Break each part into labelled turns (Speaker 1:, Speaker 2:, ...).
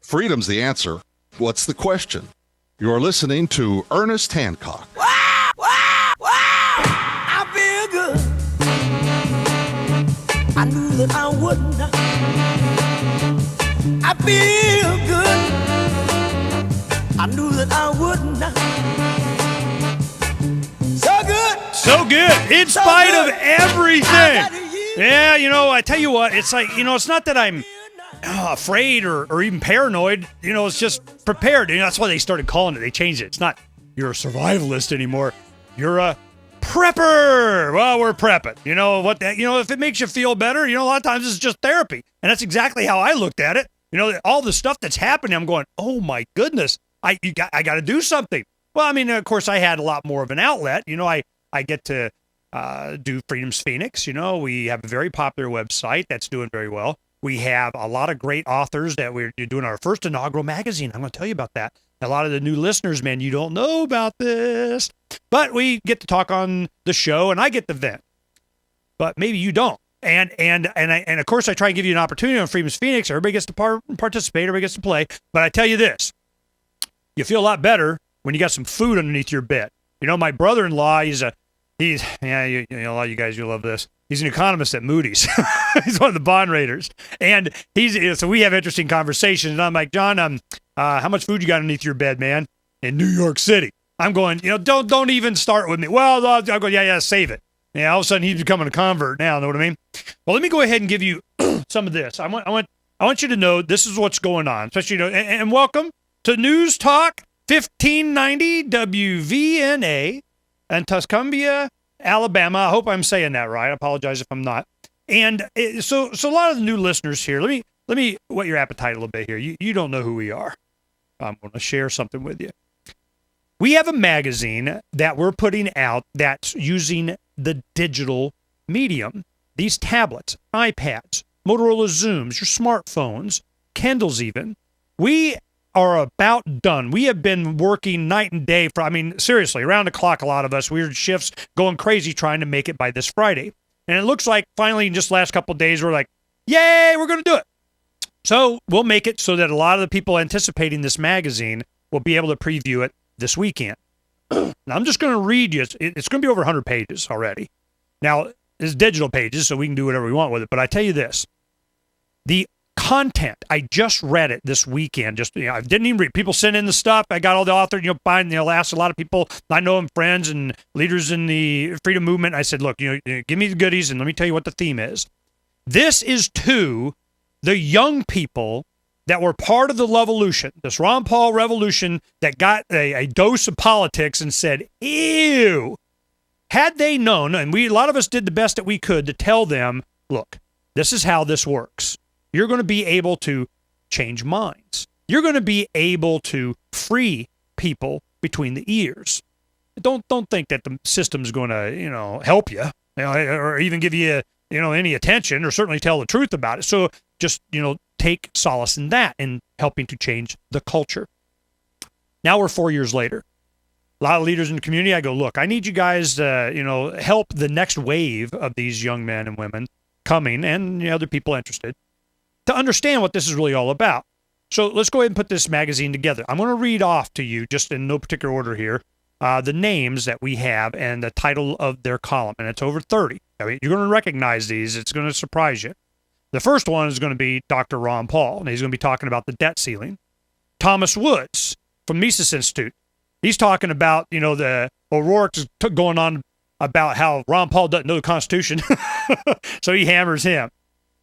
Speaker 1: Freedom's the answer. What's the question? You're listening to Ernest Hancock.
Speaker 2: Wow, wow, wow. I feel good. I knew that I wouldn't. I feel good. I knew that I wouldn't. So good.
Speaker 3: So good. In spite of everything. Yeah, I tell you what, it's like, it's not that I'm afraid or even paranoid. It's just prepared. That's why they started calling it. They changed it. It's not you're a survivalist anymore. You're a prepper. Well, we're prepping. If it makes you feel better, a lot of times it's just therapy. And that's exactly how I looked at it. All the stuff that's happening, I'm going, oh my goodness, I got to do something. Well, I mean, of course, I had a lot more of an outlet. I get to do Freedom's Phoenix. We have a very popular website that's doing very well. We have a lot of great authors that we're doing our first inaugural magazine. I'm going to tell you about that. A lot of the new listeners, man, you don't know about this. But we get to talk on the show, and I get to vent. But maybe you don't. And of course, I try and give you an opportunity on Freedom's Phoenix. Everybody gets to participate. Everybody gets to play. But I tell you this. You feel a lot better when you got some food underneath your bed. My brother-in-law, he's a lot of you guys, you love this. He's an economist at Moody's. He's one of the bond raters. And so we have interesting conversations. And I'm like, John, how much food you got underneath your bed, man? In New York City. I'm going, don't even start with me. Well, I'll go, yeah, save it. Yeah, all of a sudden he's becoming a convert now, know what I mean? Well, let me go ahead and give you some of this. I want you to know this is what's going on. Especially, and welcome to News Talk 1590 WVNA in Tuscumbia, Alabama. I hope I'm saying that right. I apologize if I'm not. And so a lot of the new listeners here, let me whet your appetite a little bit here. You don't know who we are. I'm going to share something with you. We have a magazine that we're putting out that's using the digital medium. These tablets, iPads, Motorola Zooms, your smartphones, Kindles even. We are about done. We have been working night and day seriously, around the clock, a lot of us, weird shifts, going crazy trying to make it by this Friday. And it looks like finally in just the last couple of days, we're like, yay, we're going to do it. So we'll make it so that a lot of the people anticipating this magazine will be able to preview it this weekend. Now, I'm just going to read you. It's going to be over 100 pages already. Now, it's digital pages, so we can do whatever we want with it. But I tell you this. The content, I just read it this weekend. I didn't even read. People sent in the stuff. I got all the authors, buying, asked a lot of people I know and friends and leaders in the freedom movement. I said, look, give me the goodies and let me tell you what the theme is. This is to the young people that were part of the revolution, this Ron Paul revolution that got a dose of politics and said, ew. Had they known, and a lot of us did the best that we could to tell them, look, this is how this works. You're going to be able to change minds. You're going to be able to free people between the ears. Don't think that the system's going to, help you, or even give you, any attention or certainly tell the truth about it. So just, take solace in that and helping to change the culture. Now we're 4 years later. A lot of leaders in the community, I go, look, I need you guys to, help the next wave of these young men and women coming and other people interested to understand what this is really all about. So let's go ahead and put this magazine together. I'm going to read off to you, just in no particular order here, the names that we have and the title of their column, and it's over 30. I mean, you're going to recognize these. It's going to surprise you. The first one is going to be Dr. Ron Paul, and he's going to be talking about the debt ceiling. Thomas Woods from Mises Institute. He's talking about, the O'Rourke's going on about how Ron Paul doesn't know the Constitution, so he hammers him.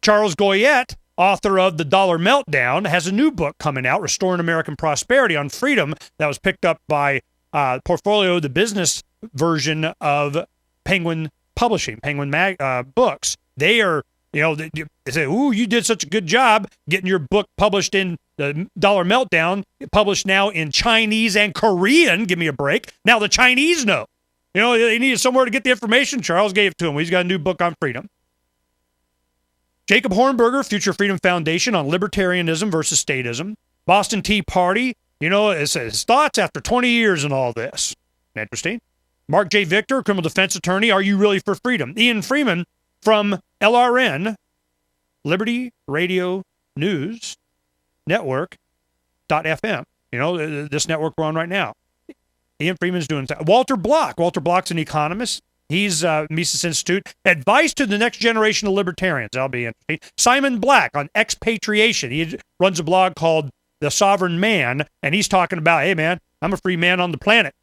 Speaker 3: Charles Goyette, author of The Dollar Meltdown, has a new book coming out, Restoring American Prosperity on Freedom, that was picked up by Portfolio, the business version of Penguin Publishing, Penguin Books. They are, they say, ooh, you did such a good job getting your book published in The Dollar Meltdown, published now in Chinese and Korean. Give me a break. Now the Chinese know. They needed somewhere to get the information. Charles gave it to him. He's got a new book on freedom. Jacob Hornberger, Future Freedom Foundation on Libertarianism versus Statism. Boston Tea Party, his thoughts after 20 years in all this. Interesting. Mark J. Victor, criminal defense attorney, Are You Really for Freedom? Ian Freeman from LRN, Liberty Radio News Network, FM. This network we're on right now. Ian Freeman's doing that. Walter Block. Walter Block's an economist. He's Mises Institute. Advice to the next generation of libertarians. That'll be interesting. Simon Black on expatriation. He runs a blog called The Sovereign Man, and he's talking about, hey, man, I'm a free man on the planet.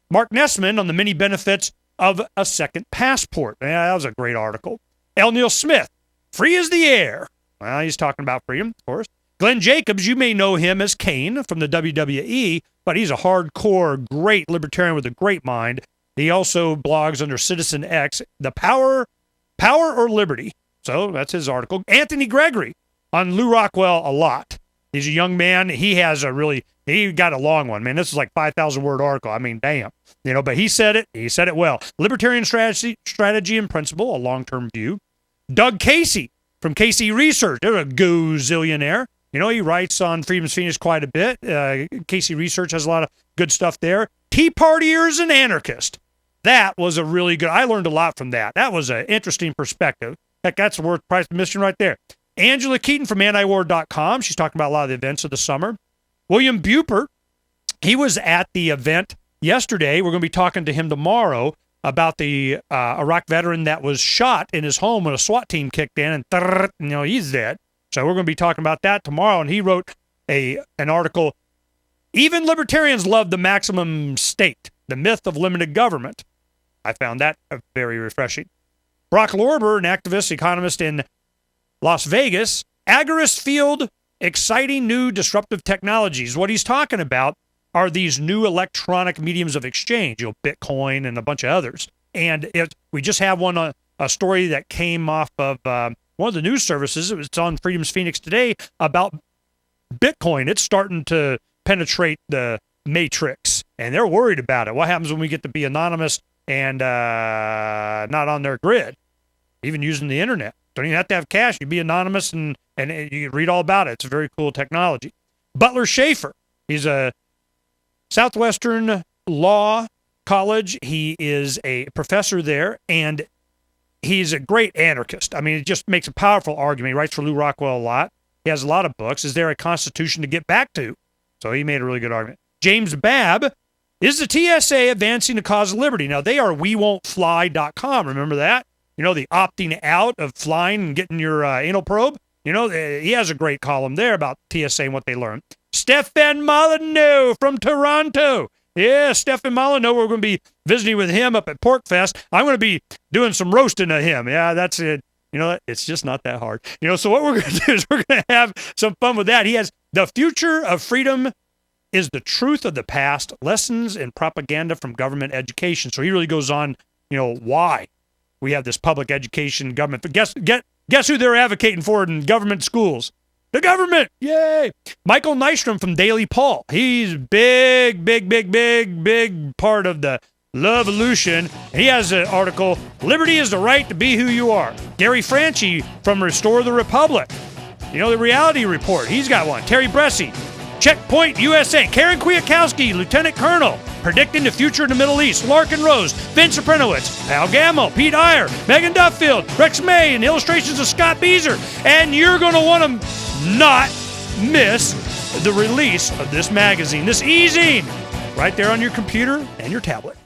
Speaker 3: Mark Nessman on the many benefits of a second passport. Yeah, that was a great article. L. Neil Smith, free as the air. Well, he's talking about freedom, of course. Glenn Jacobs, you may know him as Kane from the WWE, but he's a hardcore, great libertarian with a great mind. He also blogs under Citizen X, The Power or Liberty. So that's his article. Anthony Gregory on Lou Rockwell a lot. He's a young man. He got a long one, man. This is like 5,000-word article. I mean, damn. But he said it. He said it well. Libertarian strategy and principle, a long-term view. Doug Casey from Casey Research. They're a gazillionaire. He writes on Freedom's Phoenix quite a bit. Casey Research has a lot of good stuff there. Tea Partiers and Anarchist. That was a really good. I learned a lot from that. That was an interesting perspective. Heck, that's worth price admission right there. Angela Keaton from antiwar.com. She's talking about a lot of the events of the summer. William Buper. He was at the event yesterday. We're going to be talking to him tomorrow about the Iraq veteran that was shot in his home when a SWAT team kicked in, and he's dead. So we're going to be talking about that tomorrow. And he wrote an article, Even Libertarians Love the Maximum State, the Myth of Limited Government. I found that very refreshing. Brock Lorber, an activist, economist in Las Vegas, Agorist Field, Exciting New Disruptive Technologies. What he's talking about are these new electronic mediums of exchange, Bitcoin and a bunch of others. And we just have a story that came off of one of the news services. It's on Freedom's Phoenix today about Bitcoin. It's starting to penetrate the matrix, and they're worried about it. What happens when we get to be anonymous and not on their grid, even using the internet? Don't even have to have cash. You be anonymous, and you can read all about it. It's a very cool technology. Butler Schaefer, he's a Southwestern Law College. He is a professor there, and he's a great anarchist. I mean, it just makes a powerful argument. He writes for Lou Rockwell a lot. He has a lot of books. Is there a constitution to get back to? So he made a really good argument. James Babb, is the TSA advancing the cause of liberty? Now, they are WeWon'tFly.com. Remember that? The opting out of flying and getting your anal probe. He has a great column there about TSA and what they learned. Stefan Molyneux from Toronto. Yeah, Stefan Molyneux, we're going to be visiting with him up at PorkFest. I'm going to be doing some roasting of him. Yeah, that's it. It's just not that hard. So what we're going to do is we're going to have some fun with that. He has The Future of Freedom is the Truth of the Past, Lessons in Propaganda from Government Education. So he really goes on, why we have this public education government. But guess who they're advocating for in government schools? The government! Yay! Michael Nystrom from Daily Paul. He's big part of the Lovevolution. And he has an article, Liberty is the Right to Be Who You Are. Gary Franchi from Restore the Republic. The Reality Report. He's got one. Terry Bressi. Checkpoint USA. Karen Kwiatkowski, Lieutenant Colonel. Predicting the Future in the Middle East. Larkin Rose. Vince Saprinowitz. Pal Gamble. Pete Iyer. Megan Duffield. Rex May. And illustrations of Scott Beazer. And you're going to want to not miss the release of this magazine, this e-zine, right there on your computer and your tablet.